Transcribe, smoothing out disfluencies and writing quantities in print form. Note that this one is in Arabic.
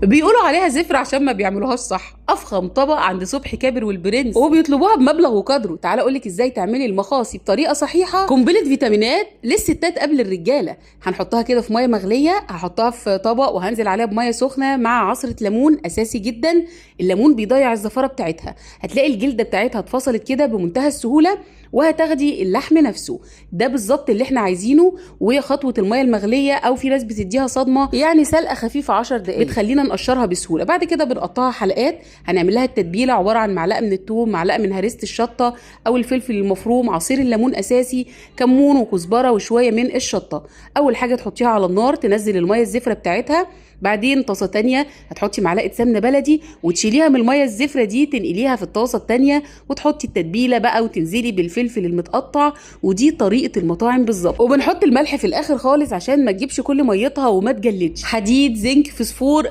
بيقولوا عليها زفر عشان ما بيعملوهاش صح. افخم طبق عند صبحي كابر والبرنس، وبيطلبوها بمبلغ وقدره. تعالى اقولك ازاي تعملي المخاصي بطريقه صحيحه، قنبله فيتامينات للستات قبل الرجاله. هنحطها كده في ميه مغليه، هحطها في طبق وهنزل عليها بميه سخنه مع عصره ليمون اساسي جدا. الليمون بيضيع الزفاره بتاعتها. هتلاقي الجلده بتاعتها اتفصلت كده بمنتهى السهوله، وهتاخدي اللحم نفسه. ده بالظبط اللي احنا عايزينه. وهي خطوه الميه المغليه، او في ناس بتديها صدمه يعني سلقه خفيفه 10 دقائق، بتخلينا نقشرها بسهوله. بعد كده بنقطعها حلقات. هنعمل لها التتبيله عباره عن معلقه من الثوم، معلقه من هريسه الشطه او الفلفل المفروم، عصير الليمون اساسي، كمون وكزبره وشويه من الشطه. اول حاجه تحطيها على النار، تنزل الميه الزفره بتاعتها. بعدين طاسه تانية هتحطي معلقه سمنه بلدي وتشيليها من الميه الزفره دي، تنقليها في الطاسه التانية وتحطي التتبيله بقى وتنزلي بالفلفل المتقطع. ودي طريقه المطاعم بالظبط. وبنحط الملح في الاخر خالص عشان ما تجيبش كل ميتها وما تجلدش. حديد، زنك، فسفور.